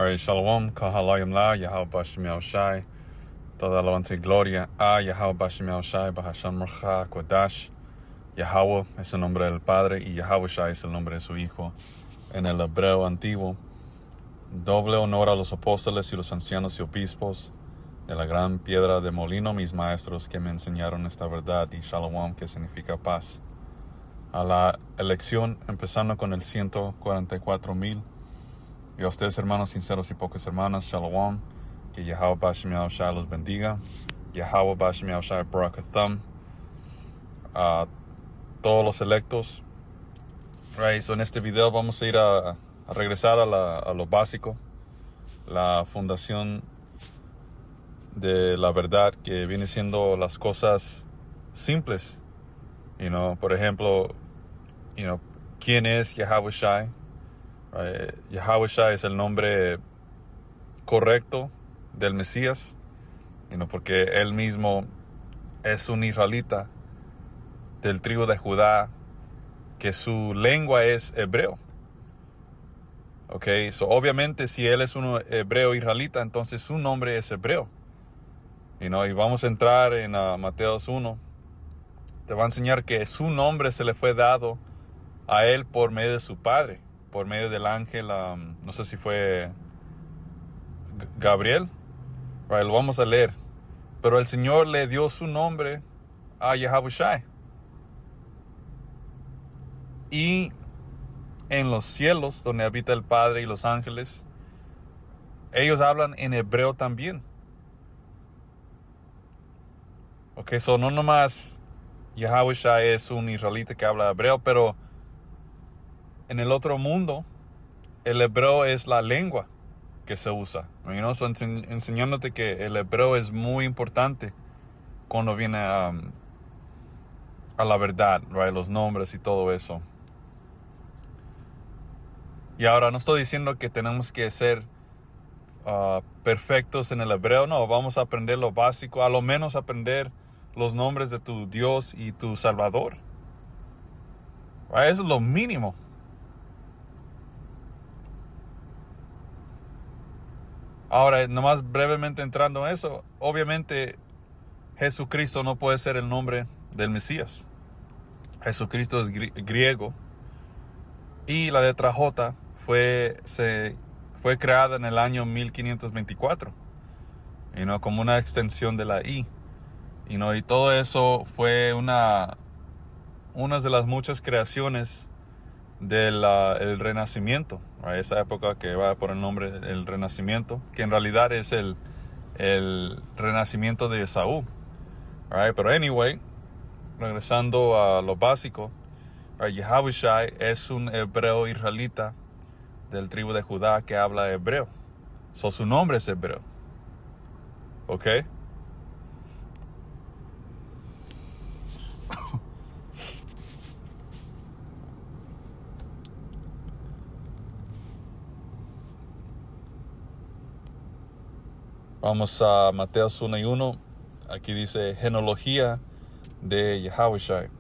Alright, Shalom, Kahalayim La, Yahweh Bashem Yahushai. Toda alabanza y gloria a Yahweh Bashem Yahushai, Bahasham Marcha Kodash. Yahweh es el nombre del Padre y Yahushai es el nombre de su Hijo. En el hebreo antiguo, doble honor a los apóstoles y los ancianos y obispos de la gran piedra de molino, mis maestros que me enseñaron esta verdad, y Shalom, que significa paz. A la elección, empezando con el 144,000. Y a ustedes, hermanos sinceros y pocas hermanas, Shalom, que Yahweh Bashem Yahushai los bendiga. Yahweh Bashem Yahushai Barakatham. A todos los electos. Right, so en este video vamos a ir a regresar a lo básico, la fundación de la verdad, que viene siendo las cosas simples. Por ejemplo, ¿quién es Yahushai? Yahushai es el nombre correcto del Mesías, porque él mismo es un israelita del tribu de Judá, que su lengua es hebreo. So obviamente si él es un hebreo israelita, entonces su nombre es hebreo. Y vamos a entrar en Mateo 1. Te va a enseñar que su nombre se le fue dado a él por medio de su padre, por medio del ángel, no sé si fue Gabriel. Lo vamos a leer. Pero el Señor le dio su nombre a Yahushai. Y en los cielos, donde habita el Padre y los ángeles, ellos hablan en hebreo también. So no nomás Yahushai es un israelita que habla hebreo, pero en el otro mundo, el hebreo es la lengua que se usa. So enseñándote que el hebreo es muy importante cuando viene a la verdad, los nombres y todo eso. Y ahora no estoy diciendo que tenemos que ser perfectos en el hebreo. No, vamos a aprender lo básico, a lo menos aprender los nombres de tu Dios y tu Salvador. Eso es lo mínimo. Ahora, nomás brevemente entrando en eso, obviamente Jesucristo no puede ser el nombre del Mesías. Jesucristo es griego, y la letra J fue creada en el año 1524, como una extensión de la I. Y todo eso fue una de las muchas creaciones del el Renacimiento, esa época que va por el nombre del Renacimiento, que en realidad es el Renacimiento de Esaú. Pero anyway, regresando a lo básico, Yahushai es un hebreo israelita del tribu de Judá que habla hebreo. Su nombre es hebreo. Vamos a Mateo 1:1. Aquí dice genealogía de Yahushai.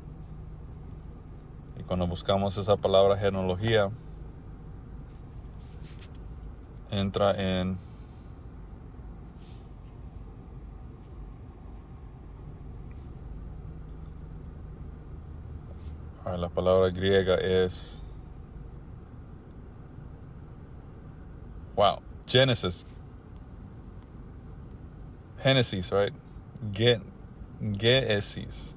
Y cuando buscamos esa palabra genealogía, entra en la palabra griega es Génesis, right? Genesis.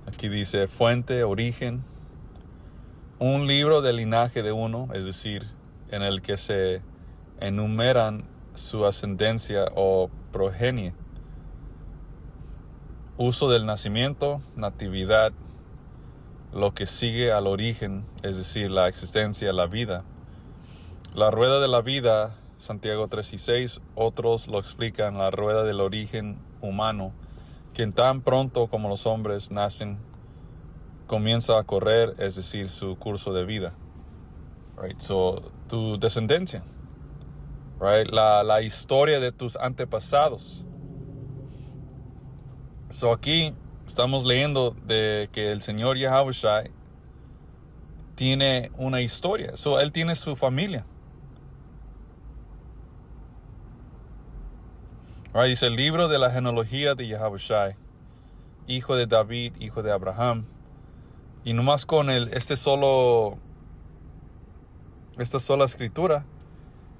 Aquí dice fuente, origen, un libro del linaje de uno, es decir, en el que se enumeran su ascendencia o progenie. Uso del nacimiento, natividad, lo que sigue al origen, es decir, la existencia, la vida. La rueda de la vida, Santiago 3:6, otros lo explican, la rueda del origen humano, que tan pronto como los hombres nacen, comienza a correr, es decir, su curso de vida. So, tu descendencia. La historia de tus antepasados. So aquí estamos leyendo de que el Señor Yahushua tiene una historia. Él tiene su familia. Right, dice el libro de la genealogía de Yahushua, hijo de David, hijo de Abraham. Y nomás con esta sola escritura,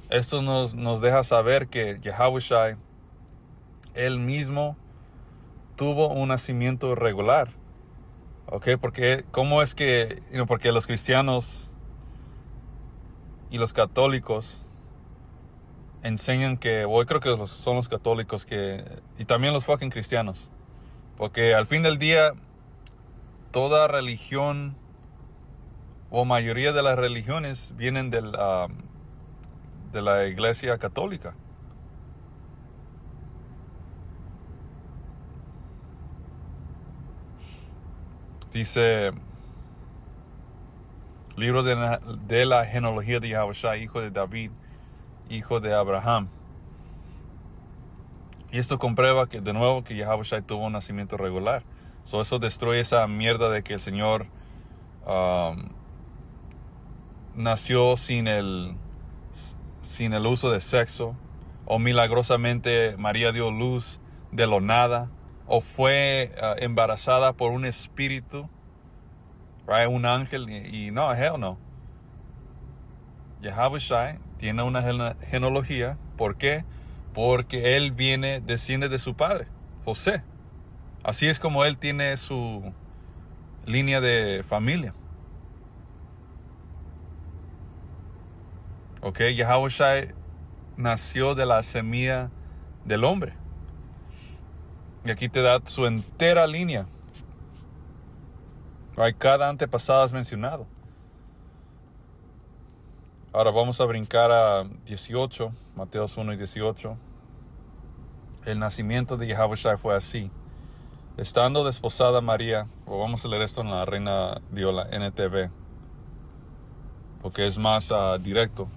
esto nos deja saber que Yahushua, él mismo, tuvo un nacimiento regular. ¿Ok? Porque, ¿cómo es que? Porque los cristianos y los católicos enseñan que, o creo que son los católicos y también los fucking cristianos. Porque al fin del día, toda religión, o mayoría de las religiones, vienen de la iglesia católica. Dice, libro de la genealogía de Yahushua, hijo de David, hijo de Abraham. Y esto comprueba que, de nuevo, que Yahushua tuvo un nacimiento regular. Eso destruye esa mierda de que el Señor nació sin el uso de sexo, o milagrosamente María dio luz de lo nada, o fue embarazada por un espíritu, right? Un ángel, y no, hell no. Yahushua tiene una genealogía. ¿Por qué? Porque él desciende de su padre, José. Así es como él tiene su línea de familia. Ok, Yahushua nació de la semilla del hombre. Y aquí te da su entera línea. Cada antepasado es mencionado. Ahora vamos a brincar a 18, Mateos 1 y 18. El nacimiento de Yahushua fue así. Estando desposada María, o vamos a leer esto en la Reina Diola NTV, porque es más directo.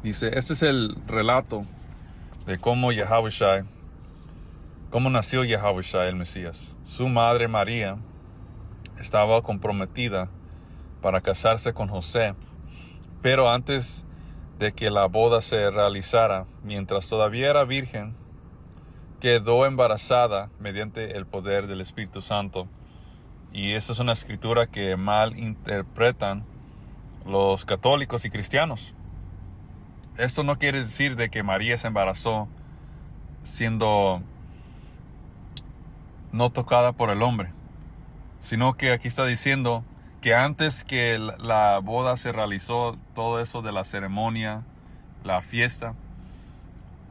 Dice, este es el relato de cómo nació Yahushua el Mesías. Su madre María estaba comprometida para casarse con José, pero antes de que la boda se realizara, mientras todavía era virgen, quedó embarazada mediante el poder del Espíritu Santo. Y esa es una escritura que mal interpretan los católicos y cristianos. Esto no quiere decir de que María se embarazó siendo no tocada por el hombre, sino que aquí está diciendo que antes que la boda se realizó, todo eso de la ceremonia, la fiesta,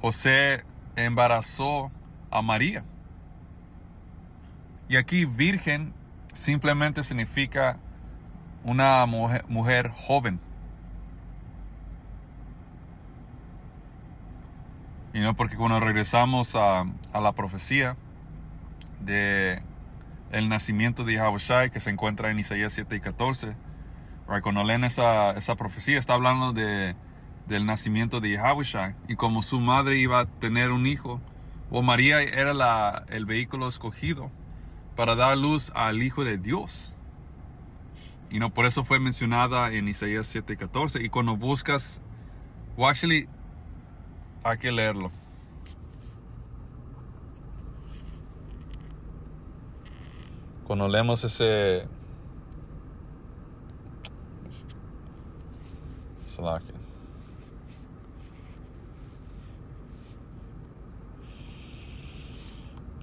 José embarazó a María. Y aquí virgen simplemente significa una mujer joven. Y no, porque cuando regresamos a la profecía de el nacimiento de Yahushua, que se encuentra en Isaías 7 y 14, right? Cuando leen esa profecía, está hablando del nacimiento de Yahushua, y como su madre iba a tener un hijo, o María era el vehículo escogido para dar luz al Hijo de Dios. Y no, por eso fue mencionada en Isaías 7 y 14. Y cuando buscas, actually, hay que leerlo. Cuando leemos ese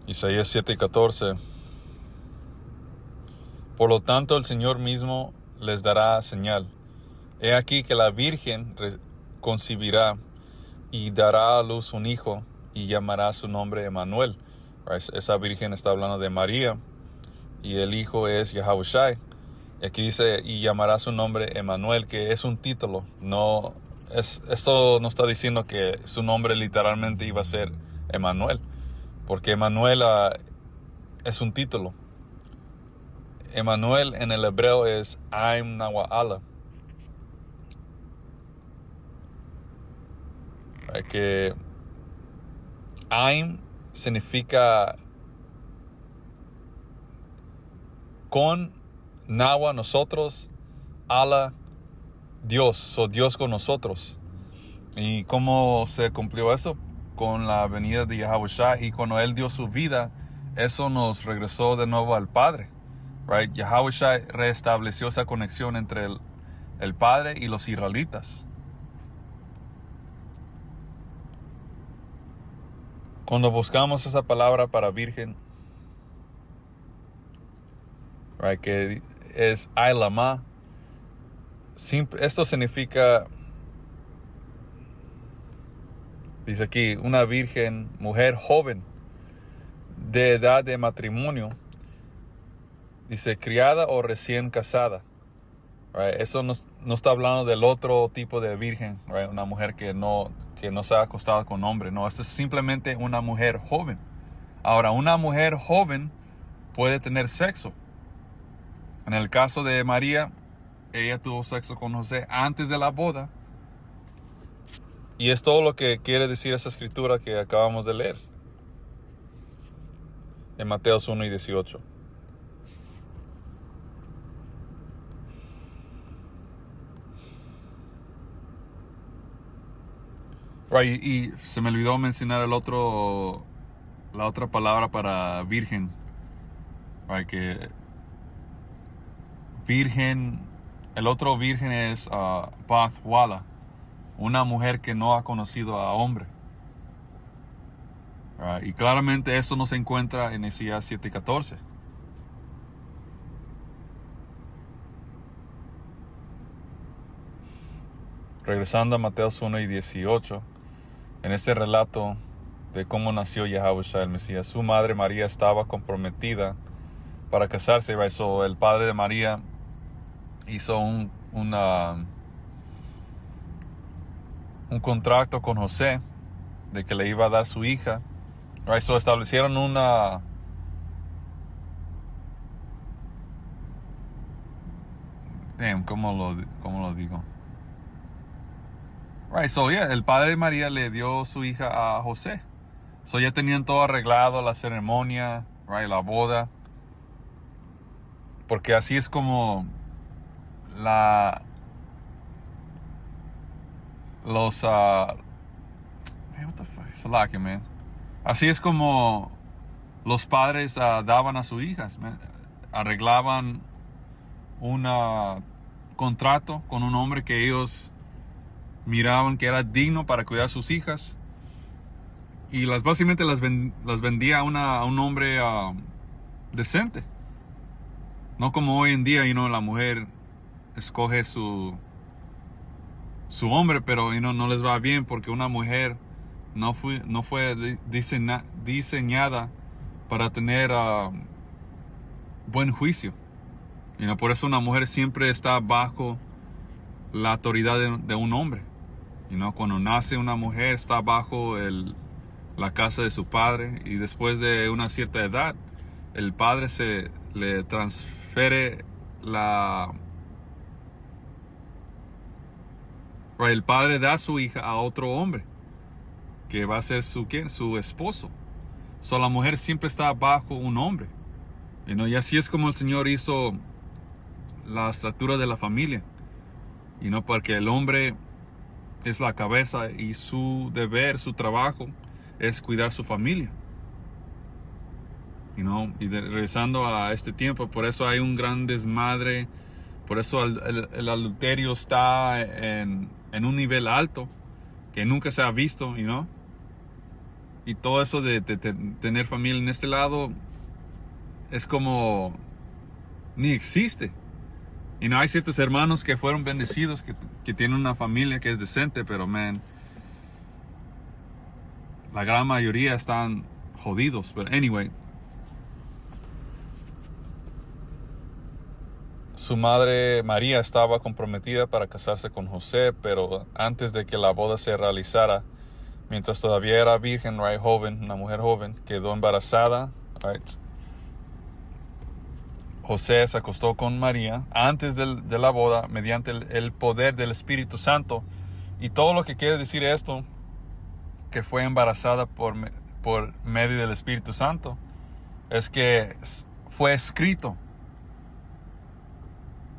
Isaías 7 y 14. Por lo tanto, el Señor mismo les dará señal. He aquí que la Virgen concebirá y dará a luz un hijo, y llamará su nombre Emmanuel. Esa Virgen está hablando de María, y el hijo es Yahushua. Y aquí dice, y llamará su nombre Emmanuel, que es un título. Esto no está diciendo que su nombre literalmente iba a ser Emmanuel, porque Emmanuel es un título. Emmanuel en el hebreo es Aim Nawa'ala. right? Que Aim significa con, Nawa, nosotros, Ala, Dios, o Dios con nosotros. ¿Y cómo se cumplió eso? Con la venida de Yahawashi, y cuando Él dio su vida, eso nos regresó de nuevo al Padre. Right? Yahawashi restableció esa conexión entre el Padre y los israelitas. Cuando buscamos esa palabra para virgen, right, que es Ailama, esto significa, dice aquí, una virgen, mujer joven, de edad de matrimonio, dice criada o recién casada. Right? Eso no está hablando del otro tipo de virgen, right? Una mujer que no se ha acostado con hombre. No, esto es simplemente una mujer joven. Ahora, una mujer joven puede tener sexo. En el caso de María, ella tuvo sexo con José antes de la boda. Y es todo lo que quiere decir esa escritura que acabamos de leer. En Mateos 1 y 18. Right, y se me olvidó mencionar la otra palabra para virgen. Right, que virgen, el otro virgen es Bath Wala, una mujer que no ha conocido a hombre. Right, y claramente eso no se encuentra en Isaías 7:14. Regresando a Mateos 1 y 18. En este relato de cómo nació Yahawashi el Mesías, su madre María estaba comprometida para casarse. Right? So, el padre de María hizo un contrato con José de que le iba a dar su hija. Right? So, establecieron ¿cómo lo digo? Right, so yeah, el padre de María le dio su hija a José. So ya tenían todo arreglado, la ceremonia, right, la boda. Porque así es como what the fuck? Salaki, man. Así es como los padres daban a sus hijas, man. Arreglaban un contrato con un hombre que ellos miraban que era digno para cuidar a sus hijas, y básicamente las vendía a un hombre decente. No como hoy en día, la mujer escoge su hombre, pero no les va bien porque una mujer no fue diseñada para tener buen juicio. Por eso una mujer siempre está bajo la autoridad de un hombre. Cuando nace una mujer está bajo la casa de su padre, y después de una cierta edad el padre se le transfiere el padre da a su hija a otro hombre que va a ser su esposo. So, la mujer siempre está bajo un hombre. Y así es como el Señor hizo la estructura de la familia. Porque el hombre es la cabeza y su deber, su trabajo es cuidar su familia. Regresando a este tiempo, por eso hay un gran desmadre, por eso el adulterio está en un nivel alto que nunca se ha visto, y todo eso de tener familia en este lado es como ni existe. Hay ciertos hermanos que fueron bendecidos, que tienen una familia que es decente, pero la gran mayoría están jodidos. Pero anyway, su madre María estaba comprometida para casarse con José, pero antes de que la boda se realizara, mientras todavía era virgen, right, joven, una mujer joven, quedó embarazada. Right. José se acostó con María antes de la boda mediante el poder del Espíritu Santo. Y todo lo que quiere decir esto que fue embarazada por medio del Espíritu Santo es que fue escrito.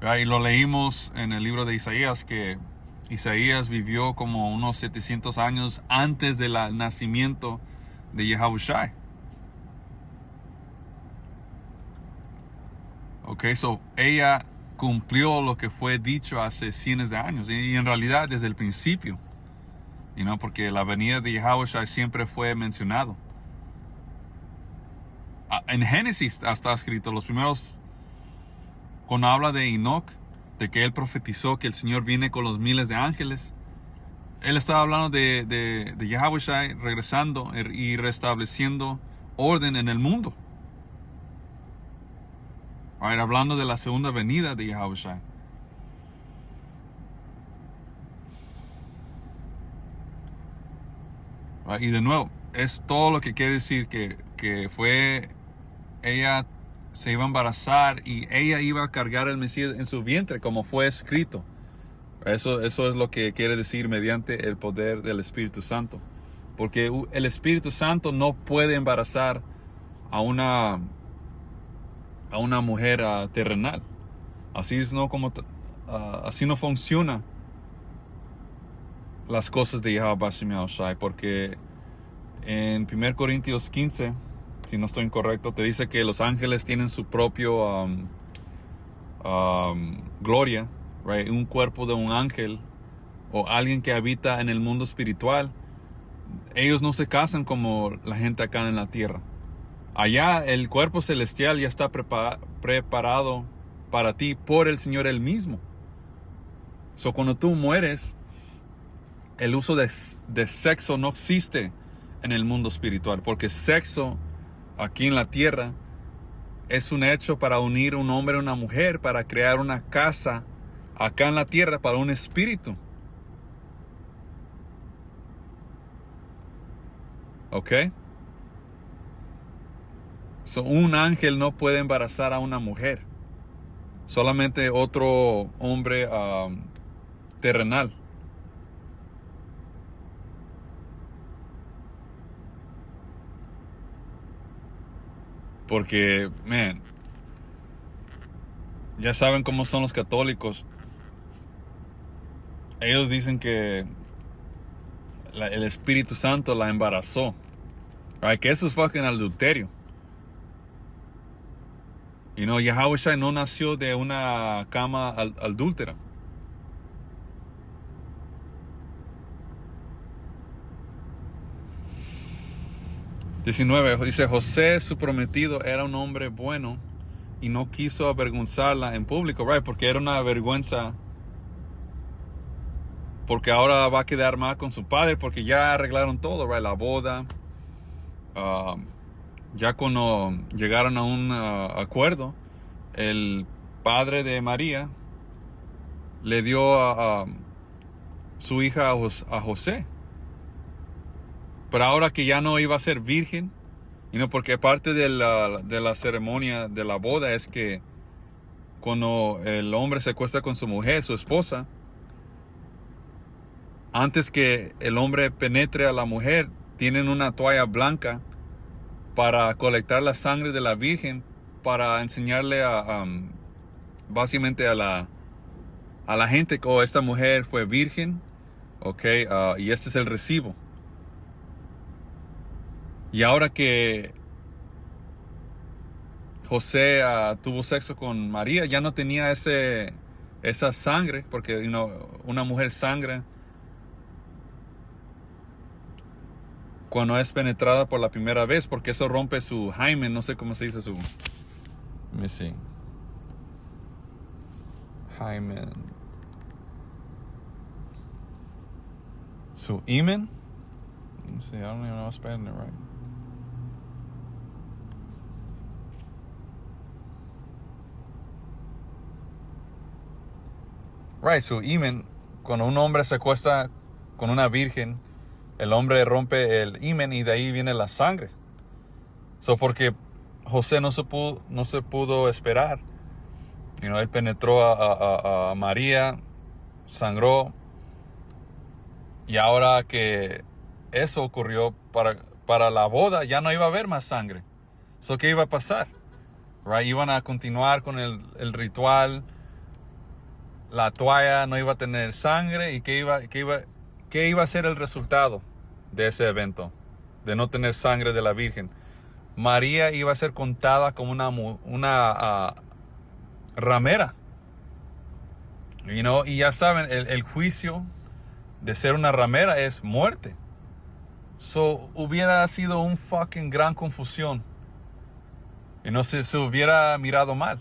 Y lo leímos en el libro de Isaías, que Isaías vivió como unos 700 años antes del nacimiento de Yahushua. So ella cumplió lo que fue dicho hace cientos de años, y en realidad desde el principio, porque la venida de Yahushua siempre fue mencionado. En Génesis está escrito, los primeros, cuando habla de Enoch, de que él profetizó que el Señor viene con los miles de ángeles, él estaba hablando de Yahushua regresando y restableciendo orden en el mundo. Hablando de la segunda venida de Yahushua. Y de nuevo, es todo lo que quiere decir que fue, ella se iba a embarazar y ella iba a cargar el Mesías en su vientre, como fue escrito. Eso es lo que quiere decir mediante el poder del Espíritu Santo. Porque el Espíritu Santo no puede embarazar a una mujer terrenal. Así no funciona las cosas de Yahweh Shem Shai, porque en 1 Corintios 15, si no estoy incorrecto, te dice que los ángeles tienen su propio gloria, right? Un cuerpo de un ángel o alguien que habita en el mundo espiritual. Ellos no se casan como la gente acá en la tierra. Allá el cuerpo celestial ya está preparado para ti por el Señor Él mismo. Cuando tú mueres, el uso de sexo no existe en el mundo espiritual, porque sexo aquí en la tierra es un hecho para unir un hombre a una mujer, para crear una casa acá en la tierra para un espíritu. Un ángel no puede embarazar a una mujer, solamente otro hombre terrenal. Porque, ya saben cómo son los católicos. Ellos dicen que el Espíritu Santo la embarazó. Que eso es fucking adulterio. Yahushua no nació de una cama adúltera. Dice: José, su prometido, era un hombre bueno y no quiso avergonzarla en público, porque era una vergüenza, porque ahora va a quedar mal con su padre, porque ya arreglaron todo, la boda. Ya cuando llegaron a un acuerdo, el padre de María le dio a su hija a José. Pero ahora que ya no iba a ser virgen, porque parte de la ceremonia de la boda es que cuando el hombre se acuesta con su mujer, su esposa, antes que el hombre penetre a la mujer, tienen una toalla blanca para colectar la sangre de la virgen, para enseñarle básicamente a la gente que esta mujer fue virgen, y este es el recibo. Y ahora que José tuvo sexo con María, ya no tenía esa sangre, porque una mujer sangra cuando es penetrada por la primera vez, porque eso rompe su hymen, no sé cómo se dice su... Let me see. Hymen. Su hymen? Let me see, I don't even know how to spell it right. Su hymen, cuando un hombre se acuesta con una virgen, el hombre rompe el hymen y de ahí viene la sangre. Porque José no se pudo esperar. Él penetró a María, sangró, y ahora que eso ocurrió para la boda, ya no iba a haber más sangre. So, ¿qué iba a pasar? Right? Iban a continuar con el ritual. La toalla no iba a tener sangre. ¿Y qué iba a ser el resultado de ese evento? De no tener sangre de la Virgen. María iba a ser contada como una ramera. Y ya saben, el juicio de ser una ramera es muerte. So, hubiera sido un fucking gran confusión. Y no se hubiera mirado mal.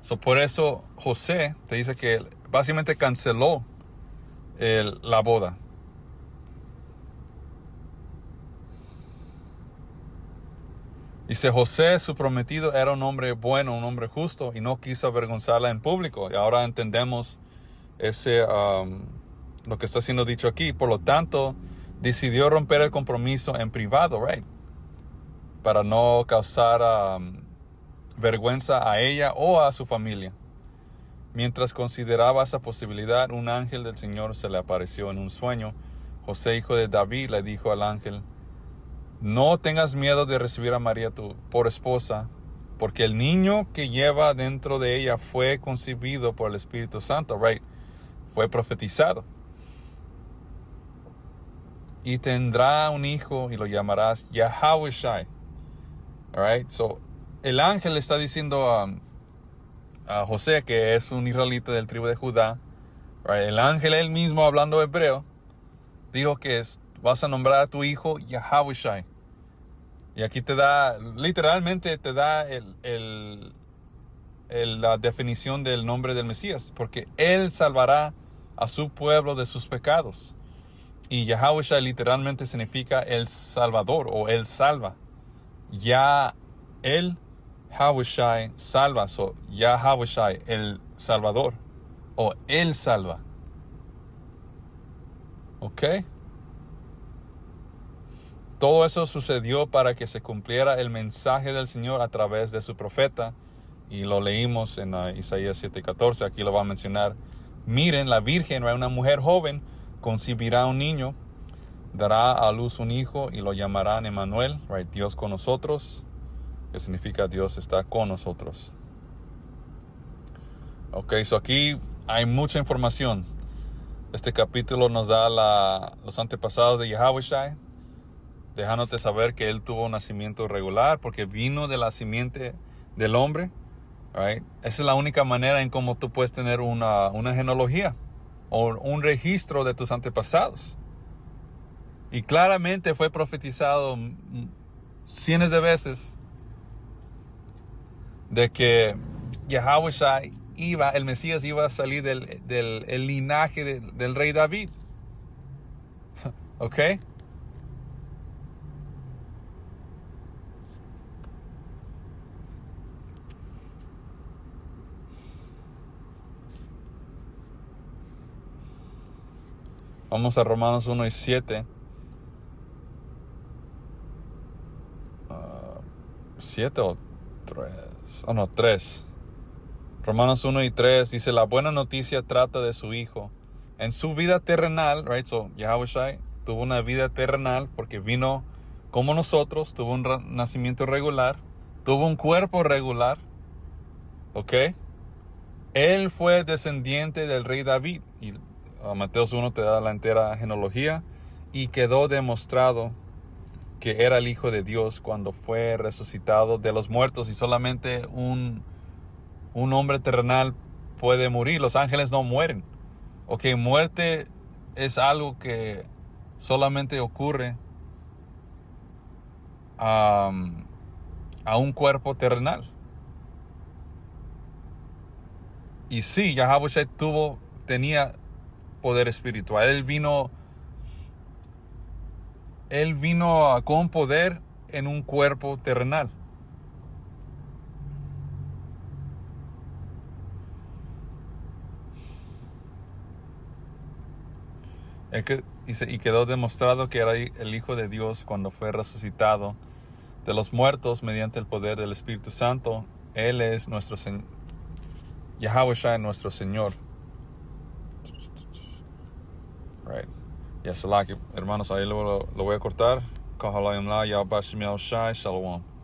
So, por eso José te dice que básicamente canceló la boda. Dice, José, su prometido, era un hombre bueno, un hombre justo, y no quiso avergonzarla en público. Y ahora entendemos lo que está siendo dicho aquí. Por lo tanto, decidió romper el compromiso en privado, right? Para no causar vergüenza a ella o a su familia. Mientras consideraba esa posibilidad, un ángel del Señor se le apareció en un sueño. José, hijo de David, le dijo al ángel, no tengas miedo de recibir a María por esposa, porque el niño que lleva dentro de ella fue concebido por el Espíritu Santo, right? Fue profetizado. Y tendrá un hijo y lo llamarás Yahawashi. Alright, so el ángel le está diciendo a José, que es un israelita del tribu de Judá, right? El ángel él mismo, hablando hebreo, dijo que vas a nombrar a tu hijo Yahawashi. Y aquí literalmente te da la definición del nombre del Mesías, porque él salvará a su pueblo de sus pecados. Y Yahawashi literalmente significa el salvador o el salva. El Yahawashi salva, so Yahawashi el salvador o él salva. ¿Ok? Todo eso sucedió para que se cumpliera el mensaje del Señor a través de su profeta. Y lo leímos en Isaías 7:14. Aquí lo va a mencionar. Miren, la Virgen, una mujer joven, concebirá un niño, dará a luz un hijo y lo llamarán Emmanuel, right? Dios con nosotros, que significa Dios está con nosotros. Ok, so aquí hay mucha información. Este capítulo nos da los antepasados de Yahawashi, dejándote saber que él tuvo un nacimiento irregular porque vino de la simiente del hombre. Right? Esa es la única manera en cómo tú puedes tener una genealogía o un registro de tus antepasados. Y claramente fue profetizado cientos de veces de que Yahawashi el Mesías iba a salir del linaje del rey David. ¿Ok? Vamos a Romanos 1:7. 7 o 3. Oh, no, 3. Romanos 1:3 dice, la buena noticia trata de su hijo. En su vida terrenal, right? So, Yahawashi tuvo una vida terrenal porque vino como nosotros, tuvo un nacimiento regular, tuvo un cuerpo regular. ¿Ok? Él fue descendiente del rey David. Y Mateos 1 te da la entera genealogía. Y quedó demostrado que era el Hijo de Dios cuando fue resucitado de los muertos. Y solamente un hombre terrenal puede morir. Los ángeles no mueren. Ok, muerte es algo que solamente ocurre a un cuerpo terrenal. Y sí, Yahawashi tenía poder espiritual. Él vino con poder en un cuerpo terrenal. Y quedó demostrado que era el Hijo de Dios cuando fue resucitado de los muertos mediante el poder del Espíritu Santo. Él es nuestro Señor. Yahawashi, nuestro Señor. Right. Ya Salaki, hermanos, ahí lo voy a cortar. Kahalayim la, Yahweh Bashim Yahushai, Shalom.